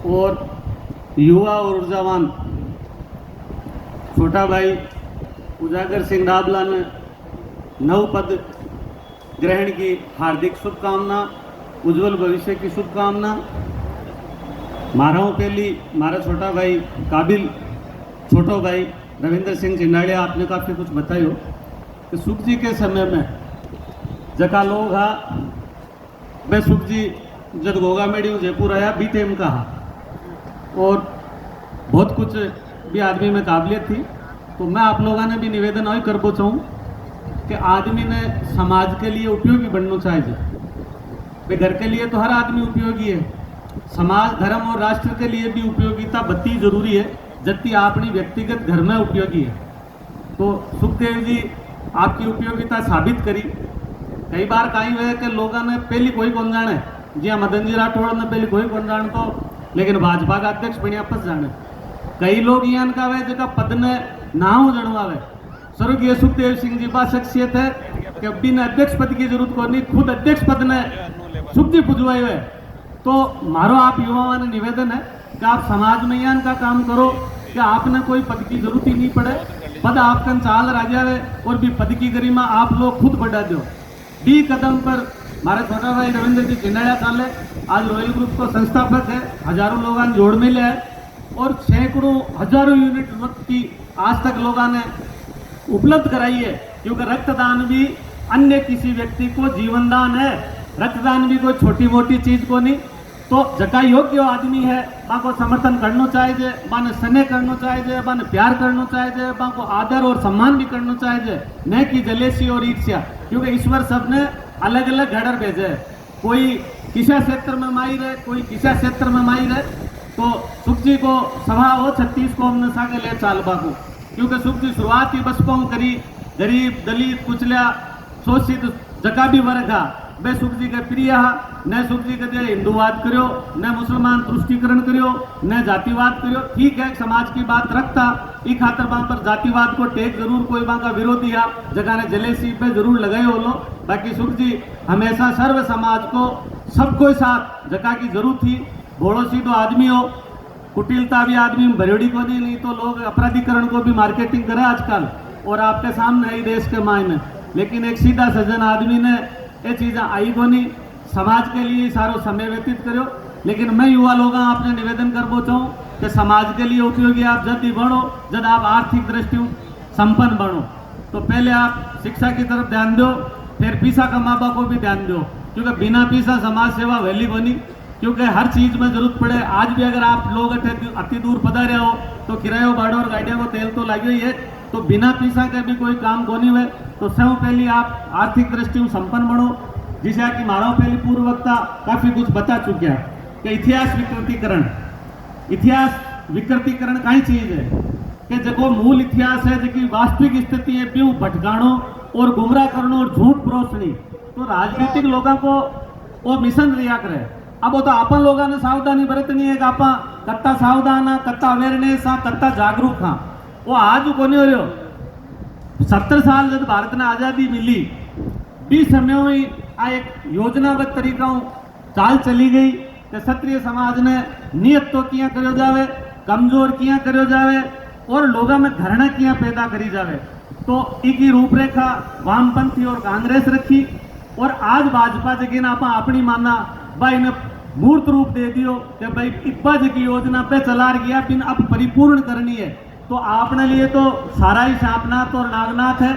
और युवा और ऊर्जावान छोटा भाई उजागर सिंह डाबला ने नव पद ग्रहण की हार्दिक शुभकामना, उज्जवल भविष्य की शुभकामना। मारा हूँ पहली मारा छोटा भाई काबिल छोटो भाई रविंद्र सिंह चिंडालिया, आपने काफ़ी कुछ बतायो कि सुख जी के समय में जका लोग हा वे सुख जी जब गोगा मेड़ी जयपुर आया बी टेम का हा और बहुत कुछ भी आदमी में काबिलियत थी। तो मैं आप लोगों ने भी निवेदन और करना चाहूँ कि आदमी ने समाज के लिए उपयोगी बनना चाहिए। वे घर के लिए तो हर आदमी उपयोगी है, समाज धर्म और राष्ट्र के लिए भी उपयोगिता बत्ती जरूरी है, जबकि अपनी व्यक्तिगत घर में उपयोगी है। तो सुखदेव जी आपकी उपयोगिता साबित करी। कई बार कहीं हुए कि लोगों ने पहली कोई कौन जाने, जी मदन जी राठौड़ ने पहली कोई कौन जान तो, लेकिन भाजपा का अध्यक्ष बनिया पस जाने। कई लोग यहाँ का वे जगह पद ने ना हो जनवावे। स्वर्गीय सुखदेव सिंह जी बा शख्सियत है कि बिना अध्यक्ष पद की जरूरत को नहीं, खुद अध्यक्ष पद ने सुख जी पुजवाए हुए। तो मारो आप युवाओं ने निवेदन है कि आप समाज में यहाँ का काम करो कि आपने कोई पद की जरूरत ही नहीं पड़े, पद आपका चाल राजा है और भी पद की गरिमा आप लोग खुद बढ़ा दो। डी कदम पर हमारे छोटा भाई रविंद्र जी चिंडालिया चाले आज रॉयल ग्रुप को संस्थापक है, हजारों लोगों ने जोड़ मिले है और सैकड़ों हजारों यूनिट रक्त की आज तक लोगों ने उपलब्ध कराई है। क्योंकि रक्तदान भी अन्य किसी व्यक्ति को जीवन दान है, रक्तदान भी कोई छोटी मोटी चीज को नहीं। तो जका योग्य आदमी है वहाँ को समर्थन करना चाहिए, माने स्नेह करना चाहिए, माने प्यार करना चाहिए, वहाँ को आदर और सम्मान भी करना चाहिए, न कि जलेसी और ईर्ष्या। क्योंकि ईश्वर सबने अलग अलग घड़र भेजे है, कोई किसा क्षेत्र में माहिर है, कोई किसा क्षेत्र में माहिर है। तो सुख जी को सभा हो 36 को हमने सागे ले चाल बाकू, क्योंकि सुख जी शुरुआत ही बसपाओं करी, गरीब दलित कुचलिया शोषित जका भी वर्ग हा वे सुख जी के प्रिय हा। न सुख जी के हिंदूवाद करो, न मुसलमान तुष्टिकरण करो, न जातिवाद करो। ठीक है समाज की बात रखता ई खातर वहां पर जातिवाद को टेक जरूर कोई वहां का विरोधी हा जगह ने जलेसी पे जरूर लगाए हो लो। बाकी सुख जी हमेशा सर्व समाज को सबको साथ जगह की जरूरत थी। भोड़ो सीधो आदमी हो, कुटिलता भी आदमी में भरेड़ी को नहीं तो लोग अपराधीकरण को भी मार्केटिंग करे आजकल और आपके सामने ही देश के मायने। लेकिन एक सीधा सज्जन आदमी ने ये चीज़ें आई को नहीं, समाज के लिए सारो समय व्यतीत करो। लेकिन मैं युवा लोग आपने निवेदन करना चाहूँ कि समाज के लिए उपयोगी आप जब भी बढ़ो, जब आप आर्थिक दृष्टि संपन्न बनो, तो पहले आप शिक्षा की तरफ ध्यान दो, फिर पैसा कमाबा को भी ध्यान दो। क्योंकि बिना पैसा समाज सेवा वैली बनी, क्योंकि हर चीज़ में जरूरत पड़े। आज भी अगर आप लोग अति दूर पधारे हो तो किराया भाड़ो और गाड़ियों को तेल तो लगे ही है, तो बिना पैसा के भी कोई काम को नहीं हुए। तो सब पहले आप आर्थिक दृष्टि संपन्न बनो, जिसे कि मारो पहले पूर्व वक्ता काफ़ी कुछ बता चुके हैं कि इतिहास विकृतीकरण कई चीज़ है कि जो मूल इतिहास है जो वास्तविक स्थिति है प्यों भटकाणो और गुमराह करनो और झूठ परोसनी। तो राजनीतिक लोगों को वो मिशन रिया करे। अब वो तो अपन लोगों ने सावधानी बरतनी है कि आप कत्ता सावधान हाँ, कत्ता अवेयरनेस हाँ, कत्ता जागरूक हाँ। वो आज को नहीं हो रहा। 70 साल जब भारत ने आज़ादी मिली 20 समय में आ एक योजनाबद्ध तरीका चाल चली गई कि क्षत्रिय समाज ने नियत तो किया करो जावे, कमजोर किया करो जावे और लोगों में घृणा किया पैदा करी जावे। तो इनकी रूपरेखा वामपंथी और कांग्रेस रखी और आज भाजपा जगह आप अपनी माना भाई ने मूर्त रूप दे दियो कि भाई इब्बा की योजना पे चला गया बिन अब परिपूर्ण करनी है। तो आपने लिए तो सारा ही सांपनाथ और नागनाथ है।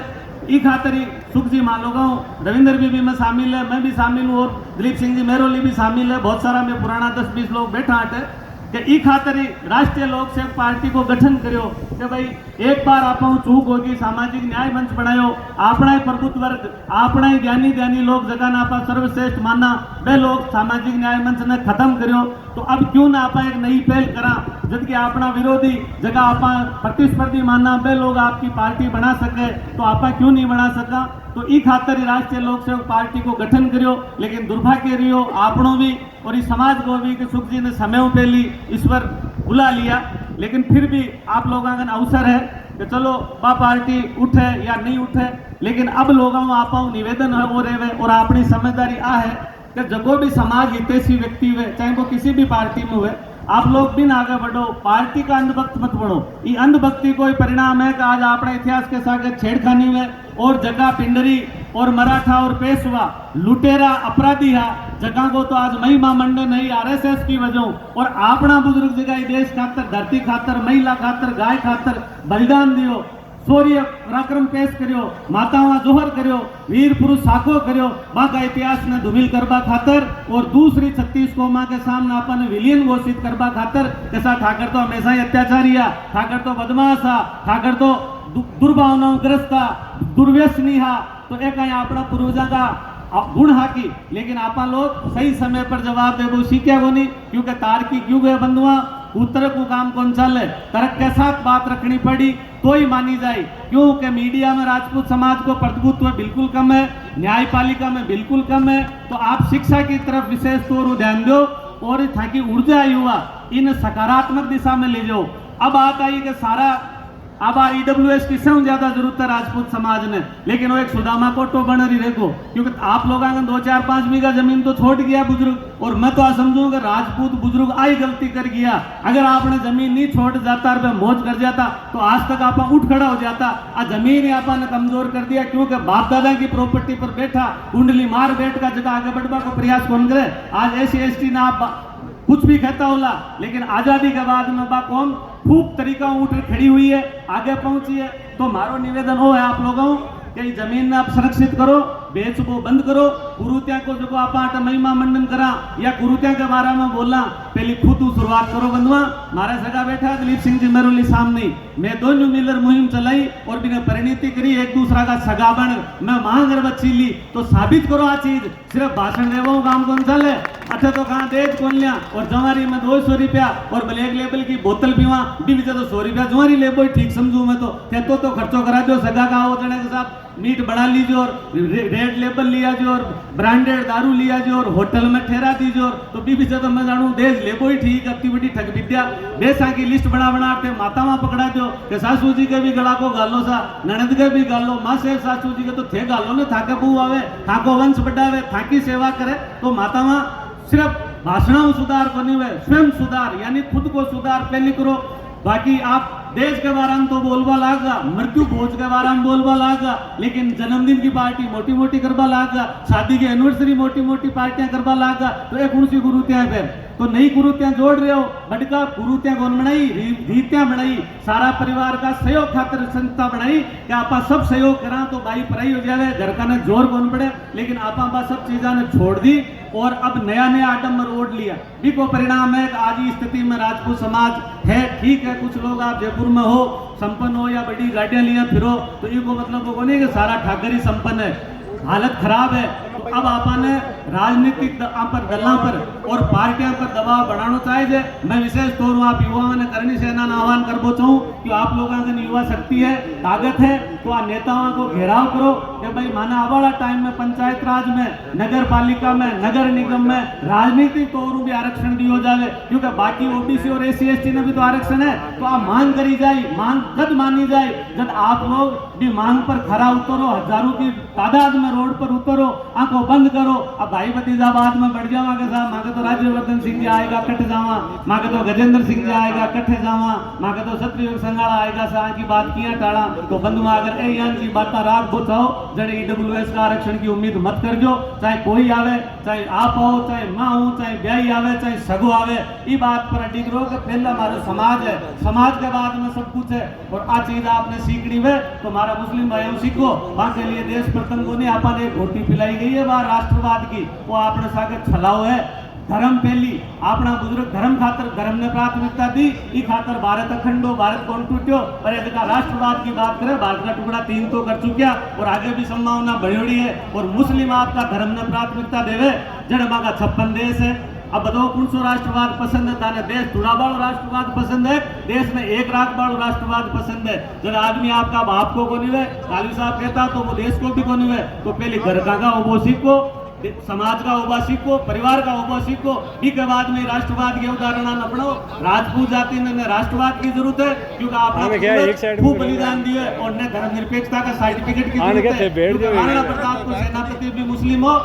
ई खातर ही सुख जी मान लोगा हूँ, रविंद्र भी मैं शामिल है, मैं भी शामिल हूँ और दिलीप सिंह जी मेहरोली भी शामिल है। बहुत सारा में पुराना 10-20 लोग बैठा हटे कि ई खातर ही राष्ट्रीय लोक सेवक पार्टी को गठन करो कि भाई एक बार आप चूक होगी, सामाजिक न्याय मंच बनायो, अपना ही प्रभुत्व वर्ग, अपना ही ज्ञानी लोग जगह ना आप सर्वश्रेष्ठ मानना वे लोग सामाजिक न्याय मंच ने खत्म करो। तो अब क्यों ना आप एक नई पहल करा जबकि अपना विरोधी जगह आप प्रतिस्पर्धी मानना वे लोग आपकी पार्टी बना सके, तो आप क्यों नहीं बना सका। तो ई खातर ही राष्ट्रीय लोक सेवक पार्टी को गठन करो। लेकिन दुर्भाग्य रहियो आपनों भी और इस समाज को भी कि सुख जी ने समय पहली ईश्वर बुला लिया। लेकिन फिर भी आप लोगों का अवसर है कि चलो बा पार्टी उठे या नहीं उठे, लेकिन अब लोगों आप निवेदन हो रहे और अपनी समझदारी आ है कि जगो भी समाज हितैषी व्यक्ति हुए चाहे वो किसी भी पार्टी में हुए आप लोग भी आगे बढ़ो, पार्टी का अंधभक्त मत बनो। ये अंधभक्ति कोई परिणाम है कि आज अपने इतिहास के साथ छेड़खानी में और जगह पिंडरी और मराठा और पेशवा लुटेरा अपराधी है जगह को तो आज महिमा मंडन नहीं आरएसएस की वजह और अपना बुजुर्ग जगह देश खातर धरती खातर महिला खातर गाय खातर बलिदान दियो, शौर्य पराक्रम पेश करियो, मातावा जोहर करियो, वीर पुरुष साको करियो, बाका इतिहास ने धुमिल करबा खातर और दूसरी 36 कौमा के सामने अपन विलीन घोषित करबा खातर कैसा ठाकर तो हमेशा ही अत्याचारी है, ठाकर तो बदमाश है, ठाकर तो दुर्भावनाओं ग्रस्त था, दुर्व्यसनी हा, तो एक अपना पूर्वजा का गुण हाकी। लेकिन आपा लोग सही समय पर जवाब दे वो सीखे वो नहीं, क्योंकि तार्किक युग है बंधुआ, उत्तर को काम कौन चले, तर्क के साथ बात रखनी पड़ी तो ही मानी जाए। क्योंकि मीडिया में राजपूत समाज को प्रभुत्व बिल्कुल कम है, न्यायपालिका में बिल्कुल कम है, तो आप शिक्षा की तरफ विशेष तौर पर ध्यान दो और ताकि ऊर्जा युवा इन सकारात्मक दिशा में ले जाओ। अब बात आई कि सारा अब ईडब्ल्यूएस की सबसे ज्यादा जरूरत है राजपूत समाज ने, लेकिन वो एक सुदामा कोटो बन रही देखो, क्योंकि आप लोगों ने 2-4-5 बीघा जमीन तो छोड़ गया बुजुर्ग, और मैं तो समझूं कि राजपूत बुजुर्ग आई गलती कर गया। अगर आपने जमीन नहीं छोड़ जाता और मौज कर जाता तो आज तक आप उठ खड़ा हो जाता। आज जमीन आपने कमजोर कर दिया, क्योंकि बाप दादा की प्रॉपर्टी पर बैठा कुंडली मार बैठ का जगह आगे बढ़वा को प्रयास कौन करे। आज SC/ST ना आप कुछ भी कहता होला, लेकिन आजादी के बाद में बा कौम खूब तरीका उठ खड़ी हुई है, आगे पहुंची है। तो मारो निवेदन हो है आप लोगों कि जमीन ने आप संरक्षित करो, बेचबो बंद करो, कुरुतिया को जो आप महिमा मंडन करा या कुरुतिया के बारे में बोलना, पहले खुद शुरुआत करो बंधुआ। मारा सगा बैठा दिलीप सिंह जी मेरोली सामने, मैं दोनों मिलर मुहिम चलाई और बिना परिणति करी एक दूसरा का सगा बन मैं महागरबत ली, तो साबित करो आ चीज, सिर्फ भाषण देवो काम कौन चले। अच्छा तो कहाँ देज कौन लिया और जवारी में 200 रुपया और ब्लैक लेबल की बोतल पीवा भी तो 100 रुपया जवारी ले ठीक समझू मैं तो खर्चो करा दो सगा का हो जने के साथ मीट बना लीजिए और रेड लेबल लिया जो और ब्रांडेड दारू लिया जो और होटल में ठहरा दीजिए और तो भी तो मैं जानू देश लेबो ही ठीक, अति बड़ी ठग विद्या बेसा की लिस्ट बनाते माता माँ पकड़ा दो कि सासू जी के भी गला को गालो सा, ननद के भी गालो, माँ से सासू जी के तो थे गालो ने, थाके बू आवे, थाको वंश बढ़ावे, थाकी सेवा करे। तो माता माँ सिर्फ भाषणों सुधार को नहीं हुए, स्वयं सुधार यानी खुद को सुधार पहले करो। बाकी आप देश के बारे में तो बोलबा लागा, मृत्यु भोज के बारे में बोलबा लागा, लेकिन जन्मदिन की पार्टी मोटी मोटी करबा लागा, शादी की एनिवर्सरी मोटी मोटी पार्टियां करबा लागा, तो एक उनसी कुरुतियां पे तो नई कुरुतियां जोड़ रहे हो, बटका कुरुतियां कौन बनाई, रीतियां बनाई, सारा परिवार का सहयोग खातिर संस्था बनाई कि आपा सब सहयोग करा तो भाई पढ़ाई हो जाए, घर का ने जोर कौन पड़े। लेकिन आपा सब चीजा ने छोड़ दी और अब नया नया आडम्बर ओढ़ लिया। भी को परिणाम है आज की स्थिति में राजपूत समाज है ठीक है, कुछ लोग आप जयपुर में हो संपन्न हो या बड़ी गाड़ियां लिया फिरो, तो ये को मतलब वो नहीं कि सारा ठाकर ही संपन्न है, हालत खराब है। तो अब आपने राजनीतिक पर दलों पर और पार्टियों पर दबाव बढ़ाना चाहिए। मैं विशेष तौर पर आप युवाओं ने करनी सेना आह्वान करबो चाहूँ कि आप लोगों की युवा शक्ति है, ताकत है, तो आ नेताओं को घेराव करो कि भाई माना आवाड़ा टाइम में पंचायत राज में, नगर पालिका में, नगर निगम में राजनीतिक तौर भी आरक्षण दियो जाए, क्योंकि बाकी OBC और SC/ST ने भी तो आरक्षण है। तो आप मांग करी जाए, मांग कद मानी जाए जब आप लोग भी मांग पर खरा उतरो, हजारों की तादाद में रोड पर उतरो, आंखों बंद करो। अब भाई भतीजाबाद में बढ़ जावा के साथ मांगे तो राज्यवर्धन सिंह जी आएगा कट्ठे जावा, मांगे तो गजेंद्र सिंह जी आएगा कट्ठे जावा, मांगे तो सत्ययुग संगाड़ा आएगा सा की बात किया टाड़ा। तो बंधु अगर ए यान की बात राग बोचाओ जड़े EWS का आरक्षण की उम्मीद मत कर जो, चाहे कोई आवे, चाहे आप आओ, चाहे माँ हो, चाहे ब्याई आवे, चाहे सगो आवे, ये बात पर अडिग रहो कि पहला हमारा समाज है, समाज के बाद में सब कुछ है। और आ चीज आपने सीखनी है तो हमारा मुस्लिम भाइयों सीखो, वहां के लिए देश प्रथम को नहीं आपा ने घोटी पिलाई गई है बाहर राष्ट्रवाद की, वो आपने सागर छलाओ है। धर्म पहली अपना बुजुर्ग धर्म खातर धर्म ने प्राथमिकता दी, ई खातर भारत अखंडो, भारत कौन टूटो, पर यदि राष्ट्रवाद की बात करें भारत का टुकड़ा 3 तो कर चुकिया और आगे भी संभावना बढ़ी है। और मुस्लिम आपका धर्म ने प्राथमिकता देवे, जड़मा का 56 देश है। अब बताओ कौन सो राष्ट्रवाद पसंद है, ताने देश थोड़ा बाड़ो राष्ट्रवाद पसंद है, देश में 1 लाख बाड़ो राष्ट्रवाद पसंद है। जब आदमी आपका बाप को कोनी है, काली साहब कहता तो वो देश को भी कोनी है, तो पहले घर का ओबोसी को, समाज का ओबासी को, परिवार का ओबासी को, के बाद में राष्ट्रवाद के उदाहरण न अपनाओ। राजपूत जाति ने राष्ट्रवाद की जरूरत है, क्योंकि आपने खूब बलिदान दिए और ने धर्मनिरपेक्षता का सर्टिफिकेट की जरूरत है। महाराणा प्रताप को सेनापति भी मुस्लिम हो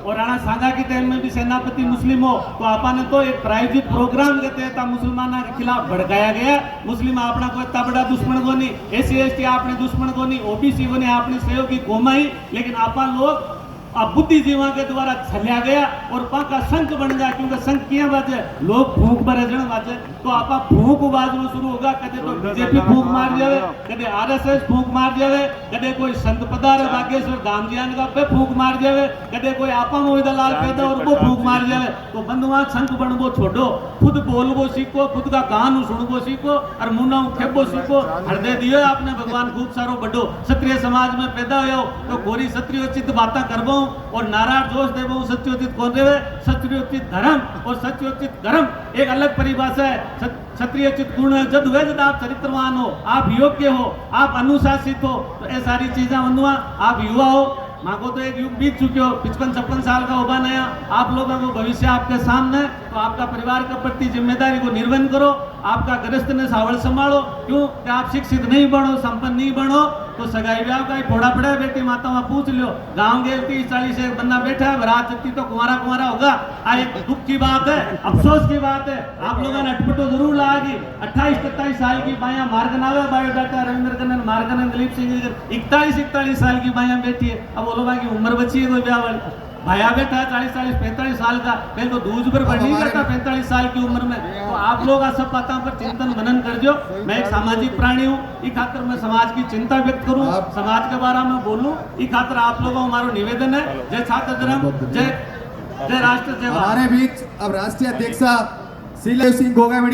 और राणा सांगा के टाइम में भी सेनापति मुस्लिम हो तो आपा ने तो एक प्रायोजित प्रोग्राम के तहत मुसलमानों के खिलाफ भड़काया गया। मुस्लिम अपना कोई इतना बड़ा दुश्मन को नहीं, SC ST आपने दुश्मन को नहीं, OBC को नहीं, आपने सहयोगी कौम ही, लेकिन आपा लोग अब बुद्धिजीवा के द्वारा छलिया गया और पाका संख बन गया। क्योंकि संख किया बाजे लोग फूंक भरे जन बाजे तो आपा फूंक बाजनो शुरू होगा। कदे तो BJP फूंक मार जावे, कदे RSS फूंक मार जावे, कदे कोई संत पदार बागेश्वर धाम जियान का पे फूंक मार जावे, कदे कोई आपा मोहित लाल पैदा और वो फूंक मार जावे। तो बंधुआ संख बनबो छोड़ो, खुद बोलबो सीखो, खुद का कहानी सुनबो सीखो और मुन्ना खेबो सीखो। हृदय दियो आपने भगवान खूब सारो बड़ो क्षत्रिय समाज में पैदा हो तो गोरी क्षत्रियोचित बातें करबो और नारायण जोश देवो। सत्योचित कौन देवे? सत्योचित धर्म और सत्योचित धर्म एक अलग परिभाषा है। क्षत्रियोचित गुण जब हुए जब आप चरित्रवान हो, आप योग्य हो, आप अनुशासित हो, तो ये सारी चीजें बंधुआ आप युवा हो, मांगो तो एक युग बीत चुके हो, 55-56 साल का होगा नया, आप लोगों को भविष्य आपके सामने, तो आपका परिवार के प्रति जिम्मेदारी को निर्वहन करो, आपका गृहस्थ ने सावल संभालो। क्यों कि आप शिक्षित नहीं बनो, संपन्न नहीं बनो तो सगाई ब्याह का ही फोड़ा पड़ा है। बेटी माता वहां पूछ लो, गांव गेल 30-40 एक बंदा बैठा है, रात जबकि तो कुंवारा कुंवारा होगा। एक दुख की बात है, अफसोस की बात है, आप लोगों ने अटपटो जरूर लागी। 28-27 साल की बाया मार्गन आवे, बायोडाटा रविंद्र कन्नन मार्गन, दिलीप सिंह 41-41 साल की बाया बैठी है। अब बोलो की उम्र बची है कोई ब्याह वाली, भाया बैठा है 40-45 साल का, पहले तो दूज पर बढ़ नहीं जाता 45 साल की उम्र में। तो आप लोग आ सब बातों पर चिंतन मनन कर जो। मैं एक सामाजिक प्राणी हूँ, इस खातर मैं समाज की चिंता व्यक्त करूँ, समाज के बारे में बोलूँ, इस खातर आप लोगों हमारा निवेदन है। जय छात्र धर्म, जय राष्ट्र, जय भारत। हमारे बीच अब राष्ट्रीय अध्यक्ष श्री सिंह गोगा